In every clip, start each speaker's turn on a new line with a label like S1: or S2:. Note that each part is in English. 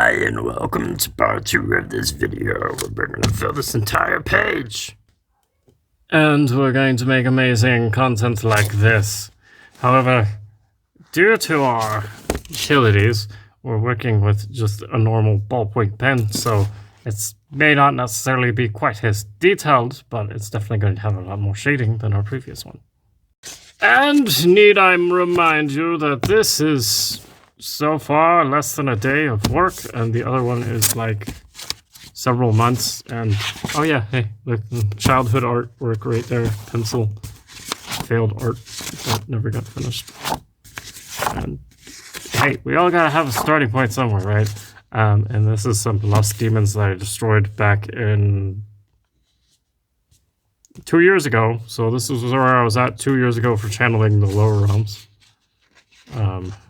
S1: Hi, and welcome to part 2 of this video. We're going to fill this entire page. And we're going to make amazing content like this. However, due to our utilities, we're working with just a normal ballpoint pen, so it may not necessarily be quite as detailed, but it's definitely going to have a lot more shading than our previous one. And need I remind you that this is so far less than a day of work, and the other one is like several months. And oh yeah, hey, look, childhood artwork right there, pencil, failed art that never got finished. And hey, we all gotta have a starting point somewhere, right? And this is some lost demons that I destroyed back in 2 years ago. So this is where I was at 2 years ago for channeling the lower realms.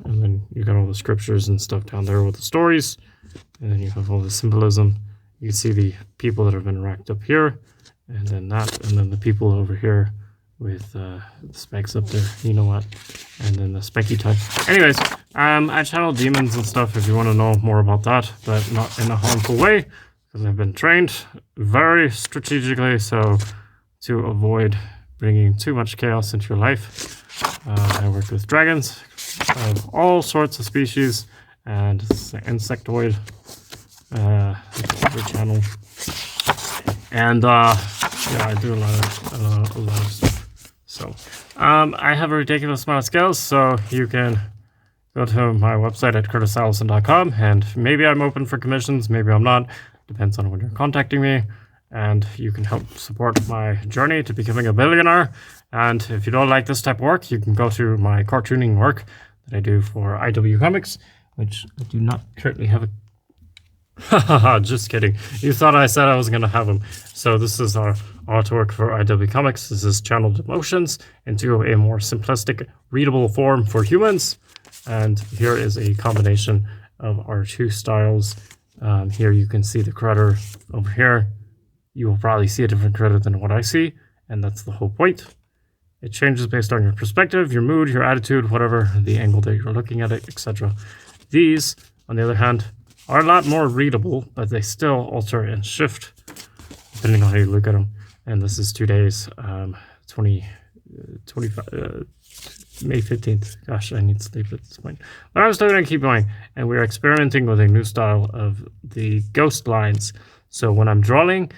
S1: And then you got all the scriptures and stuff down there with the stories, and then you have all the symbolism. You can see the people that have been racked up here, and then that, and then the people over here with the spikes up there, you know what, and then the spiky type. Anyways, I channel demons and stuff if you want to know more about that, but not in a harmful way, because I've been trained very strategically, so to avoid bringing too much chaos into your life. I work with dragons of all sorts of species, and insectoid channel, and yeah, I do a lot of stuff. So I have a ridiculous amount of skills, so you can go to my website at curtisallison.com, and maybe I'm open for commissions, maybe I'm not, depends on when you're contacting me. And you can help support my journey to becoming a billionaire. And if you don't like this type of work, you can go to my cartooning work that I do for IW Comics, which I do not currently have a... Haha, just kidding. You thought I said I was going to have them. So this is our artwork for IW Comics. This is channeled emotions into a more simplistic, readable form for humans. And here is a combination of our two styles. Here you can see the critter over here. You will probably see a different critter than what I see, and that's the whole point. It changes based on your perspective, your mood, your attitude, whatever, the angle that you're looking at it, etc. These, on the other hand, are a lot more readable, but they still alter and shift depending on how you look at them. And this is 2 days, 25, May 15th. Gosh, I need sleep at this point. But I'm still going to keep going, and we're experimenting with a new style of the ghost lines. So when I'm drawing,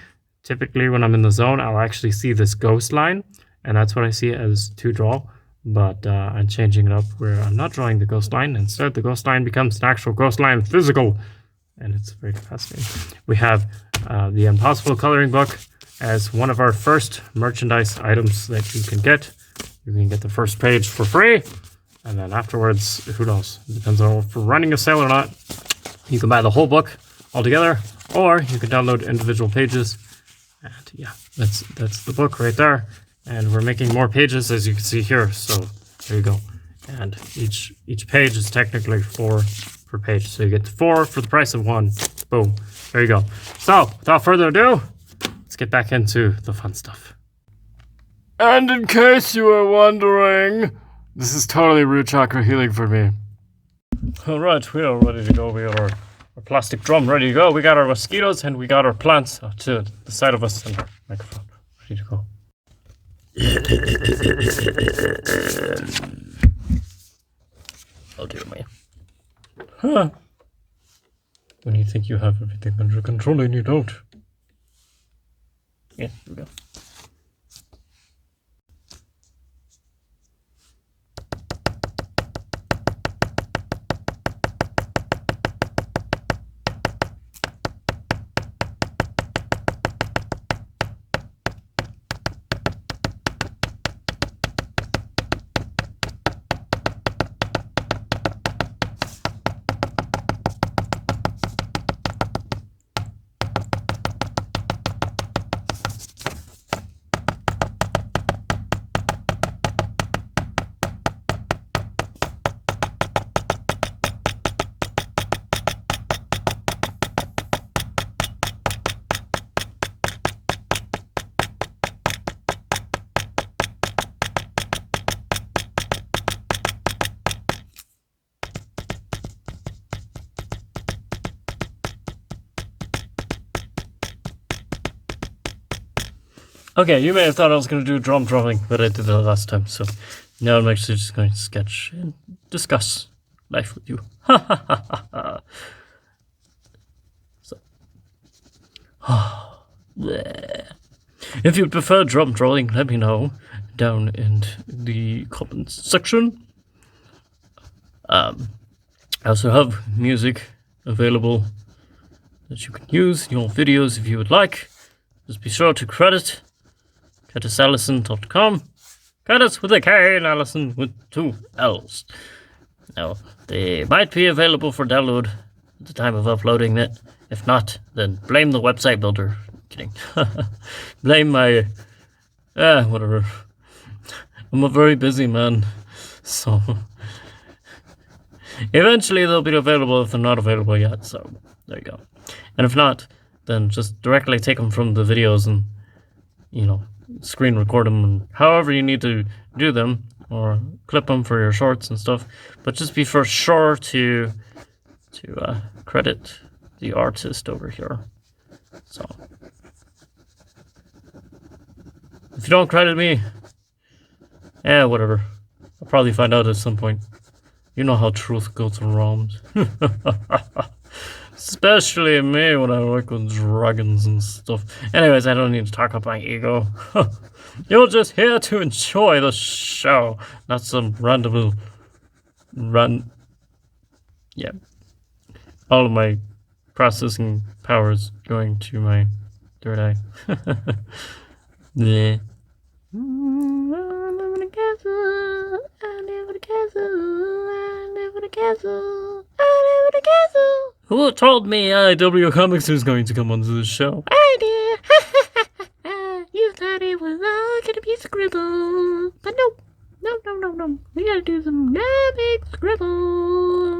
S1: typically when I'm in the zone, I'll actually see this ghost line, and that's what I see as to draw. But I'm changing it up where I'm not drawing the ghost line. Instead, the ghost line becomes an actual ghost line, physical, and it's very fascinating. We have the Impossible Coloring Book as one of our first merchandise items that you can get. You can get the first page for free, and then afterwards, who knows? It depends on if we're running a sale or not. You can buy the whole book altogether, or you can download individual pages. And yeah, that's the book right there. And we're making more pages, as you can see here. So there you go. And each page is technically 4 per page. So you get 4 for the price of 1. Boom. There you go. So without further ado, let's get back into the fun stuff. And in case you were wondering, this is totally root chakra healing for me. All right, we are ready to go. We are our plastic drum ready to go. We got our mosquitoes and we got our plants to the side of us and our microphone ready to go. Oh dear me. Huh. When you think you have everything under control and you don't. Yeah, here we go. Okay, you may have thought I was going to do drum drumming, but I did that last time, so now I'm actually just going to sketch and discuss life with you. Ha ha ha ha ha. So. If you prefer drum drawing, let me know down in the comments section. I also have music available that you can use in your videos if you would like. Just be sure to credit CurtisAllison.com. Curtis with a K and Allison with 2 L's. Now, they might be available for download at the time of uploading it. If not, then blame the website builder. Kidding. Blame my... whatever. I'm a very busy man, so... Eventually they'll be available if they're not available yet, so there you go. And if not, then just directly take them from the videos and, screen record them and however you need to do them, or clip them for your shorts and stuff. But just be for sure to credit the artist over here. So if you don't credit me, whatever. I'll probably find out at some point. You know how truth goes around. Especially me when I work with dragons and stuff. Anyways, I don't need to talk about my ego. You're just here to enjoy the show, not some random yeah. All of my processing powers going to my third eye. Yeah. I live in a castle. I live in a castle. I live in a castle. I live in a castle. Who told me IW Comics was going to come onto the show? I did. You thought it was all gonna be scribble, but no. No. We gotta do some epic scribble.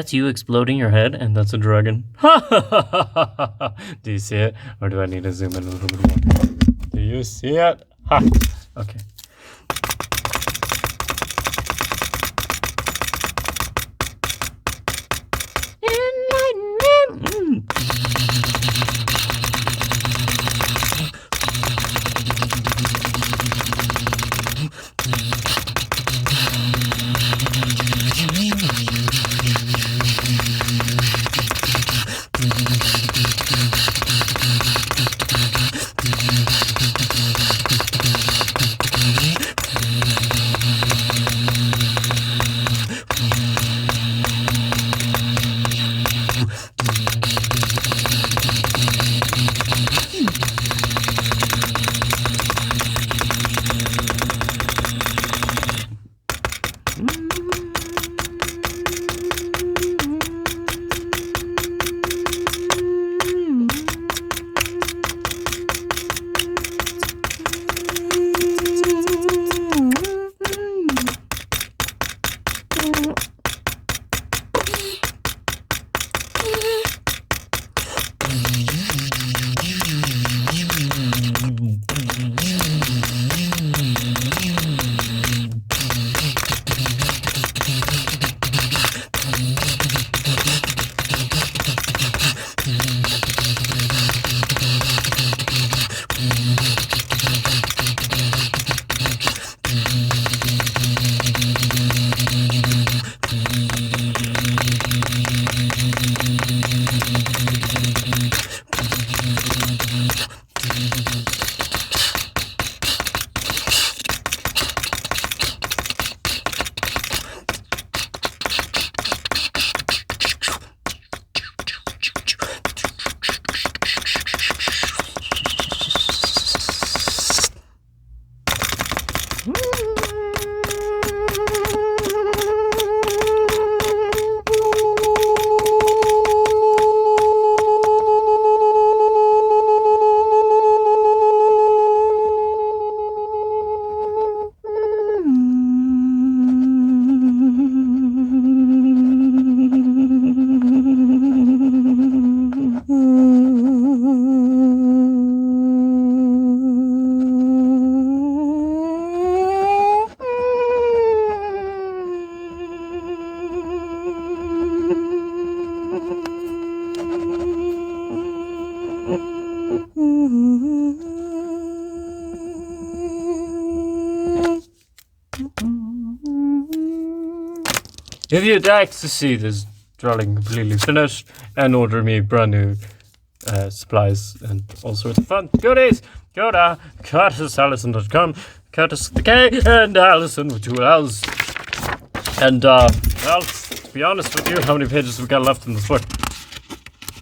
S1: that's you exploding your head, and that's a dragon. Ha ha ha ha ha ha. Do you see it? Or do I need to zoom in a little bit more? Do you see it? Ha! Okay. If you'd like to see this drawing completely finished and order me brand new supplies and all sorts of fun goodies, go to CurtisAllison.com, Curtis with the K and Allison with 2 L's. And, well, to be honest with you, how many pages we got left in this book?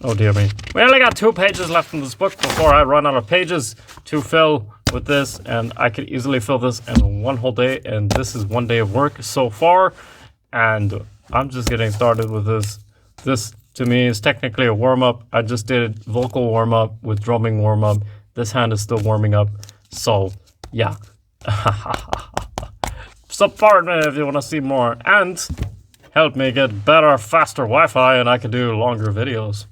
S1: Oh dear me. We only got 2 pages left in this book before I run out of pages to fill with this, and I could easily fill this in 1 whole day, and this is 1 day of work so far, and I'm just getting started with this. This, to me, is technically a warm-up. I just did vocal warm-up with drumming warm-up. This hand is still warming up, so, yeah. Support me if you want to see more, and help me get better, faster Wi-Fi, and I can do longer videos.